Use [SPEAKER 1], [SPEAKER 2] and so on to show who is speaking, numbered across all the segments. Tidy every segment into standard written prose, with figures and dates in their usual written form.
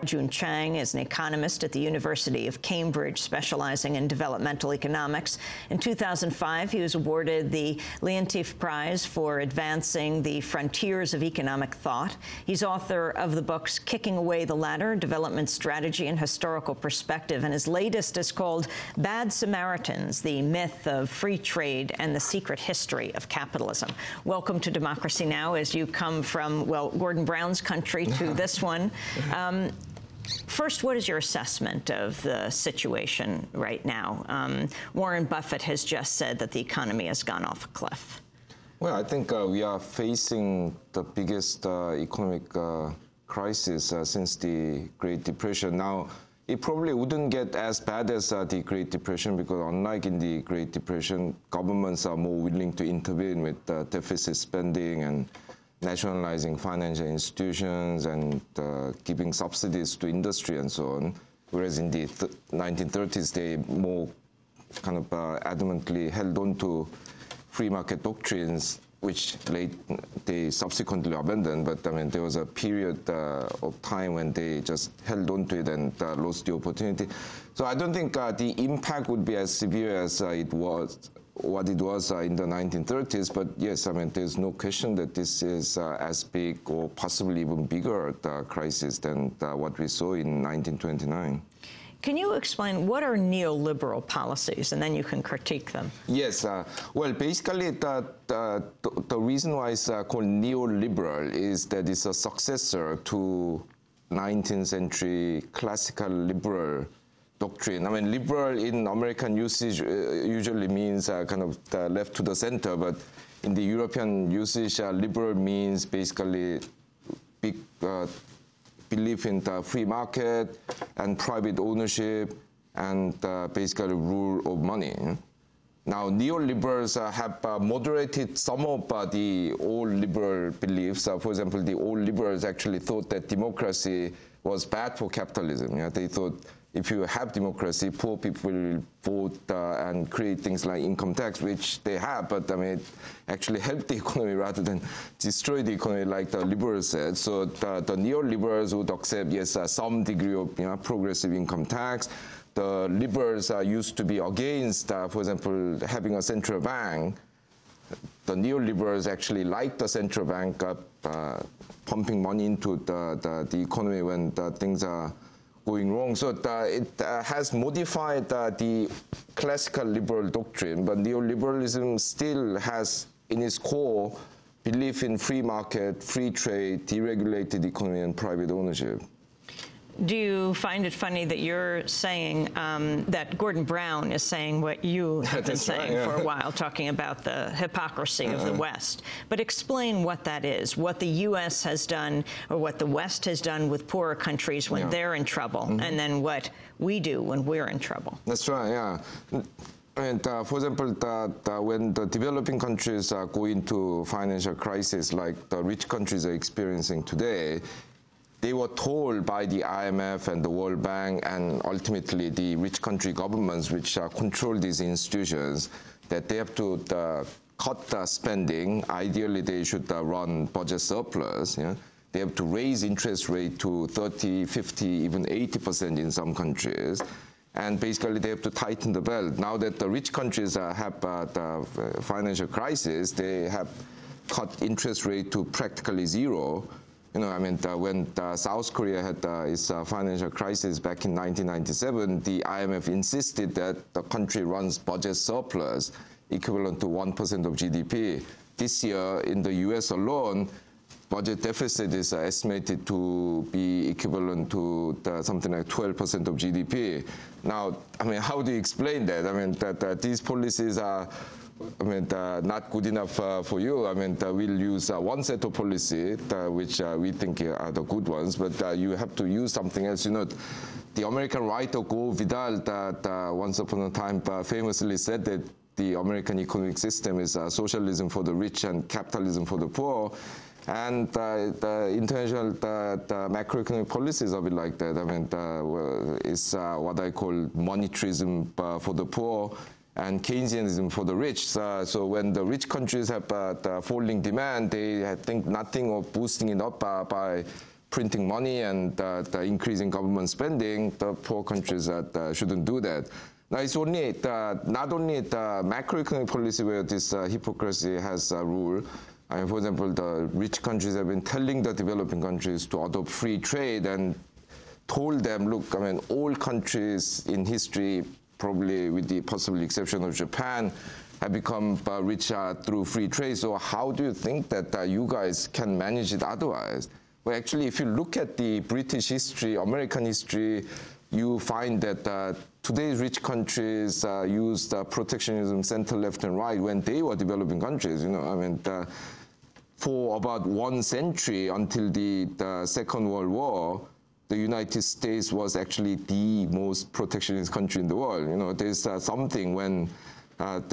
[SPEAKER 1] Ha-Joon Chang is an economist at the University of Cambridge, specializing in developmental economics. In 2005, he was awarded the Leontiev Prize for advancing the frontiers of economic thought. He's author of the books Kicking Away the Ladder, Development Strategy and Historical Perspective, and his latest is called Bad Samaritans, the Myth of Free Trade and the Secret History of Capitalism. Welcome to Democracy Now! As you come from, well, Gordon Brown's country to this one. First, what is your assessment of the situation right now? Warren Buffett has just said that the economy has gone off a cliff.
[SPEAKER 2] Well, I think we are facing the biggest economic crisis since the Great Depression. Now, it probably wouldn't get as bad as the Great Depression because unlike in the Great Depression, governments are more willing to intervene with deficit spending and nationalizing financial institutions and giving subsidies to industry and so on. Whereas in the 1930s, they more kind of adamantly held on to free market doctrines, which they subsequently abandoned. But I mean, there was a period of time when they just held on to it and lost the opportunity. So I don't think the impact would be as severe as what it was in the 1930s, but yes, I mean, there's no question that this is as big or possibly even bigger crisis than what we saw in 1929.
[SPEAKER 1] Can you explain what are neoliberal policies, and then you can critique them?
[SPEAKER 2] Yes. Well, basically, the reason why it's called neoliberal is that it's a successor to 19th century classical liberal doctrine. I mean, liberal in American usage usually means kind of left to the center, but in the European usage, liberal means basically big belief in the free market and private ownership and basically rule of money. Now, neoliberals have moderated some of the old liberal beliefs. For example, the old liberals actually thought that democracy was bad for capitalism. Yeah? They thought if you have democracy, poor people will vote and create things like income tax, which they have, but I mean, it actually helped the economy rather than destroy the economy, like the liberals said. So the neoliberals would accept, yes, some degree of progressive income tax. The liberals used to be against, for example, having a central bank. The neoliberals actually like the central bank pumping money into the economy when things are going wrong. So it has modified the classical liberal doctrine, but neoliberalism still has in its core belief in free market, free trade, deregulated economy, and private ownership.
[SPEAKER 1] Do you find it funny that you're saying that Gordon Brown is saying what you have been saying for a while, talking about the hypocrisy of the West? But explain what that is, what the U.S. has done or what the West has done with poorer countries when they're in trouble, and then what we do when we're in trouble.
[SPEAKER 2] That's right, yeah. And for example, when the developing countries go into financial crisis like the rich countries are experiencing today, they were told by the IMF and the World Bank and ultimately the rich country governments which control these institutions that they have to cut the spending. Ideally, they should run budget surplus. Yeah? They have to raise interest rate to 30, 50, even 80% in some countries. And basically, they have to tighten the belt. Now that the rich countries have the financial crisis, they have cut interest rate to practically zero. You know, I mean, when South Korea had its financial crisis back in 1997, the IMF insisted that the country runs budget surplus equivalent to 1% of GDP. This year, in the US alone, budget deficit is estimated to be equivalent to something like 12% of GDP. Now, I mean, how do you explain that? I mean, that these policies are not good enough for you. I mean, we'll use one set of policy, which we think are the good ones, but you have to use something else. You know, the American writer Go Vidal, once upon a time famously said that the American economic system is socialism for the rich and capitalism for the poor. And the international macroeconomic policies are a bit like that. I mean, it's what I call monetarism for the poor and Keynesianism for the rich. So when the rich countries have falling demand, they think nothing of boosting it up by printing money and increasing government spending, the poor countries shouldn't do that. Now, it's only not only the macroeconomic policy where this hypocrisy has rule. I mean, for example, the rich countries have been telling the developing countries to adopt free trade and told them, look, I mean, all countries in history, probably with the possible exception of Japan, have become rich through free trade. So how do you think that you guys can manage it otherwise? Well, actually, if you look at the British history, American history, you find that today's rich countries used protectionism center, left, and right when they were developing countries. You know, I mean, for about 1 century until the Second World War, the United States was actually the most protectionist country in the world. You know, there's something when Pat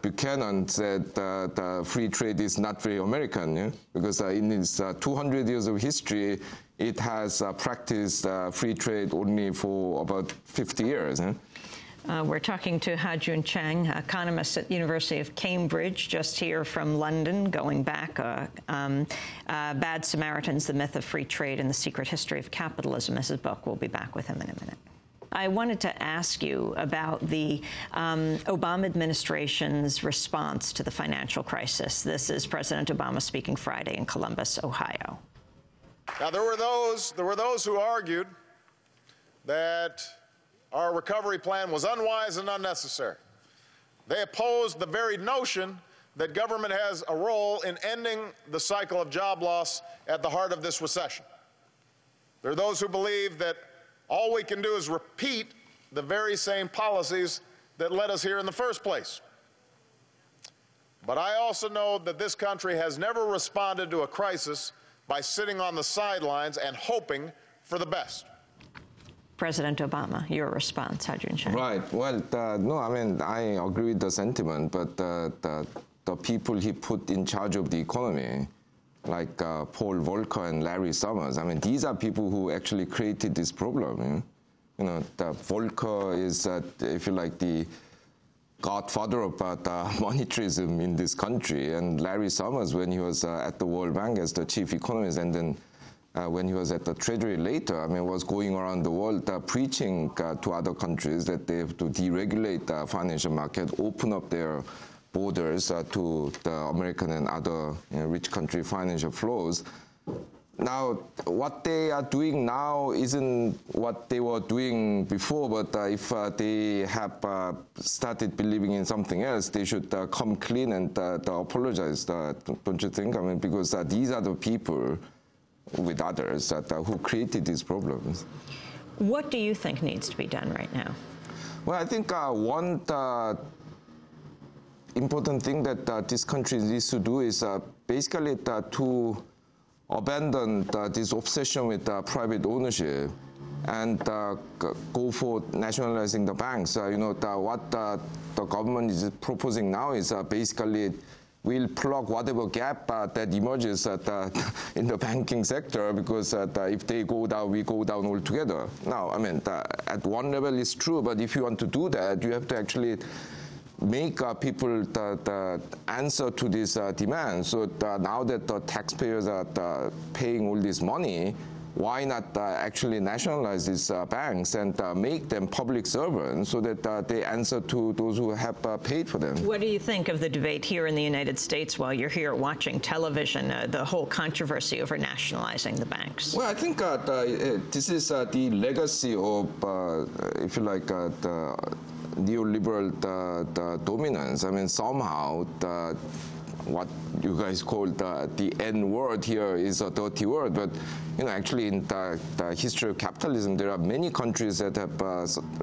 [SPEAKER 2] Buchanan said that free trade is not very American, yeah? Because in its 200 years of history, it has practiced free trade only for about 50 years. Yeah?
[SPEAKER 1] We're talking to Ha-Joon Chang, economist at the University of Cambridge, just here from London, going back. Bad Samaritans, The Myth of Free Trade and the Secret History of Capitalism is his book. We'll be back with him in a minute. I wanted to ask you about the Obama administration's response to the financial crisis. This is President Obama speaking Friday in Columbus, Ohio.
[SPEAKER 3] Now, there were those who argued that our recovery plan was unwise and unnecessary. They opposed the very notion that government has a role in ending the cycle of job loss at the heart of this recession. There are those who believe that all we can do is repeat the very same policies that led us here in the first place. But I also know that this country has never responded to a crisis by sitting on the sidelines and hoping for the best.
[SPEAKER 1] President Obama, your response, Ha-Joon Chang.
[SPEAKER 2] Right. Well, no, I mean, I agree with the sentiment, but the people he put in charge of the economy, like Paul Volcker and Larry Summers, I mean, these are people who actually created this problem. You know, the Volcker is, if you like, the godfather of monetarism in this country, and Larry Summers, when he was at the World Bank as the chief economist, and then when he was at the Treasury later, I mean, was going around the world preaching to other countries that they have to deregulate the financial market, open up their borders to the American and other rich country financial flows. Now, what they are doing now isn't what they were doing before, but if they have started believing in something else, they should come clean and apologize, don't you think? I mean, because these are the people with others who created these problems.
[SPEAKER 1] What do you think needs to be done right now?
[SPEAKER 2] Well, I think one important thing that this country needs to do is basically to abandon this obsession with private ownership and go for nationalizing the banks. You know, what the government is proposing now is basically we'll plug whatever gap that emerges in the banking sector, because if they go down, we go down altogether. Now, I mean, at one level it's true, but if you want to do that, you have to actually make people answer to this demand. So now that the taxpayers are paying all this money, why not actually nationalize these banks and make them public servants so that they answer to those who have paid for them?
[SPEAKER 1] What do you think of the debate here in the United States while you're here watching television, the whole controversy over nationalizing the banks?
[SPEAKER 2] Well, I think this is the legacy of, if you like, the neoliberal dominance. I mean, somehow what you guys call the N word here is a dirty word, but you know, actually in the history of capitalism, there are many countries that have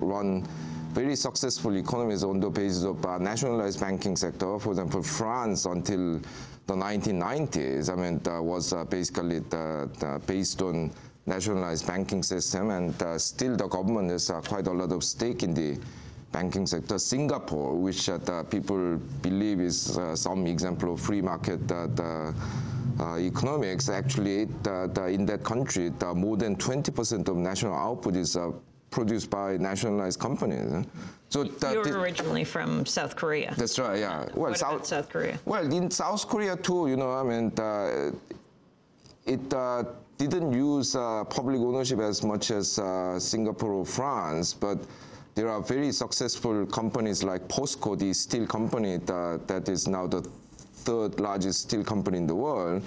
[SPEAKER 2] run very successful economies on the basis of nationalized banking sector. For example, France until the 1990s, I mean, was basically based on nationalized banking system, and still the government has quite a lot of stake in the banking sector. Singapore, which people believe is some example of free market economics, actually in that country, more than 20% of national output is produced by nationalized companies. So
[SPEAKER 1] you're originally from South Korea.
[SPEAKER 2] That's right, yeah. Well,
[SPEAKER 1] what about South Korea?
[SPEAKER 2] Well, in South Korea too, you know, I mean, it didn't use public ownership as much as Singapore or France, but there are very successful companies like POSCO, the steel company that is now the third largest steel company in the world,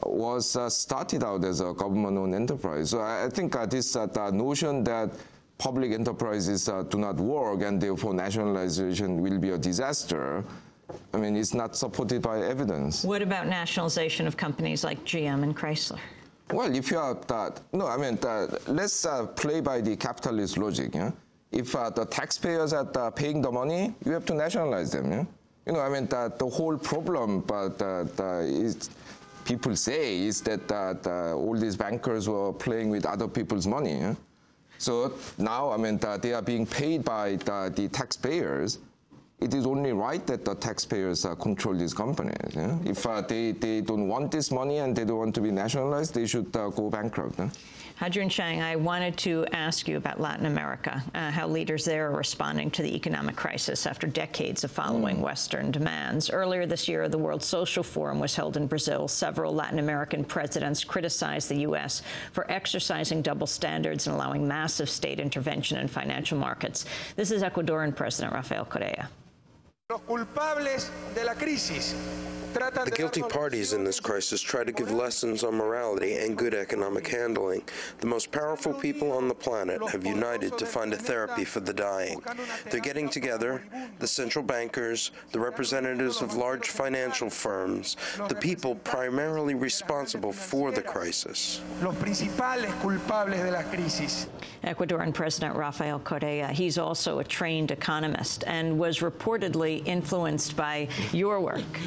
[SPEAKER 2] was started out as a government-owned enterprise. So I think this the notion that public enterprises do not work and therefore nationalization will be a disaster, I mean, it's not supported by evidence.
[SPEAKER 1] What about nationalization of companies like GM and Chrysler?
[SPEAKER 2] Well, if you are no, I mean, let's play by the capitalist logic. Yeah? If the taxpayers are paying the money, you have to nationalize them. Yeah? You know, I mean, the whole problem, is people say is that all these bankers were playing with other people's money. Yeah? So now, I mean, they are being paid by the taxpayers. It is only right that the taxpayers control these companies. Yeah? If they don't want this money and they don't want to be nationalized, they should go bankrupt. Yeah?
[SPEAKER 1] Ha-Joon Chang, I wanted to ask you about Latin America, how leaders there are responding to the economic crisis after decades of following Western demands. Earlier this year, the World Social Forum was held in Brazil. Several Latin American presidents criticized the U.S. for exercising double standards and allowing massive state intervention in financial markets. This is Ecuadorian President Rafael Correa.
[SPEAKER 4] The guilty parties in this crisis try to give lessons on morality and good economic handling. The most powerful people on the planet have united to find a therapy for the dying. They're getting together, the central bankers, the representatives of large financial firms, the people primarily responsible for the crisis.
[SPEAKER 1] Ecuadorian President Rafael Correa, he's also a trained economist and was reportedly influenced by your work.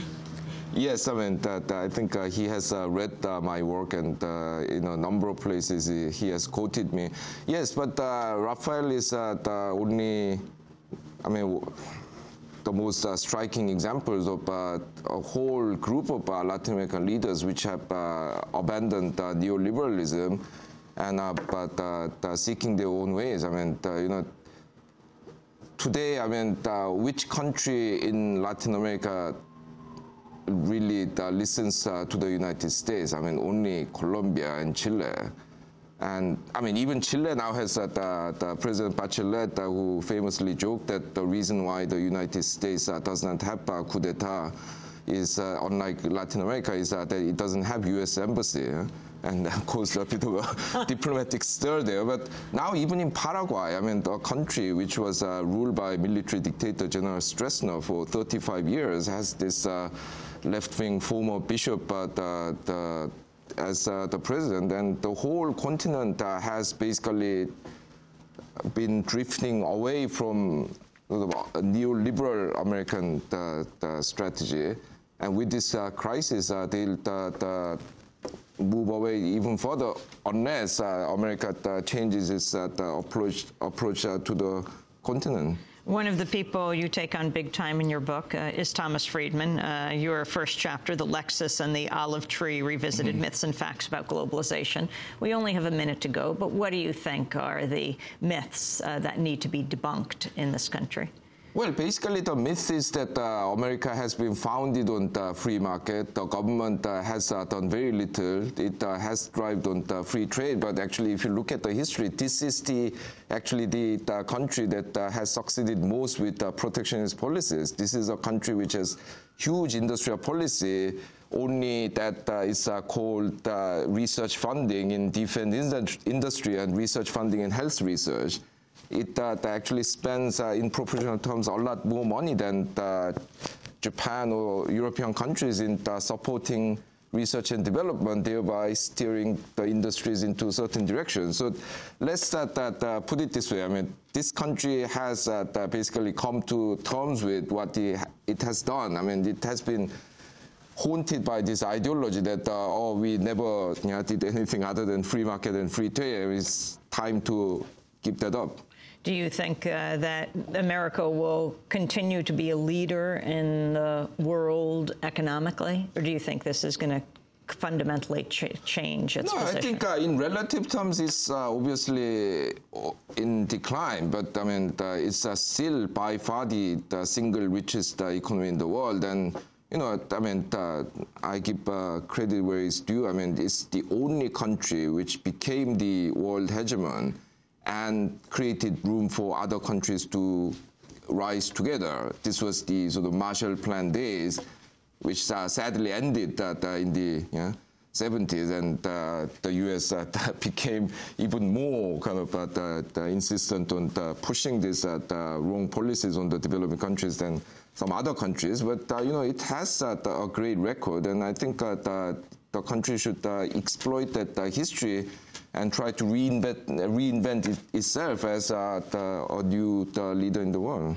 [SPEAKER 2] Yes, I mean, I think he has read my work, and in a number of places he has quoted me. Yes, but Rafael is the only, I mean, the most striking examples of a whole group of Latin American leaders which have abandoned neoliberalism and seeking their own ways. I mean, you know, today, I mean, which country in Latin America really listens to the United States? I mean, only Colombia and Chile. And I mean, even Chile now has the President Bachelet, who famously joked that the reason why the United States does not have a coup d'etat is, unlike Latin America, is that it doesn't have U.S. embassy. And caused a bit of a diplomatic stir there. But now even in Paraguay, I mean, a country which was ruled by military dictator General Stroessner for 35 years has this left-wing former bishop as the president, and the whole continent has basically been drifting away from the neoliberal American strategy. And with this crisis, they'll move away even further unless America changes its approach to the continent.
[SPEAKER 1] One of the people you take on big time in your book is Thomas Friedman. Your first chapter, The Lexus and the Olive Tree, revisited myths and facts about globalization. We only have a minute to go, but what do you think are the myths that need to be debunked in this country?
[SPEAKER 2] Well, basically the myth is that America has been founded on the free market. The government has done very little. It has thrived on the free trade. But actually, if you look at the history, this is actually the country that has succeeded most with protectionist policies. This is a country which has huge industrial policy, only that is called research funding in defense industry and research funding in health research. It actually spends, in proportional terms, a lot more money than Japan or European countries in supporting research and development, thereby steering the industries into certain directions. So let's put it this way. I mean, this country has basically come to terms with what it has done. I mean, it has been haunted by this ideology that, oh, we never did anything other than free market and free trade. It's time to keep that up.
[SPEAKER 1] Do you think that America will continue to be a leader in the world economically, or do you think this is going to fundamentally change its position?
[SPEAKER 2] I think in relative terms it's obviously in decline, but I mean it's still by far the single richest economy in the world, and you know, I mean, I give credit where it's due. I mean, it's the only country which became the world hegemon and created room for other countries to rise together. This was the sort of Marshall Plan days, which sadly ended in the 70s, and the U.S. became even more kind of insistent on pushing these wrong policies on the developing countries than some other countries. But you know, it has a great record, and I think the country should exploit that history and try to reinvent itself as a new leader in the world.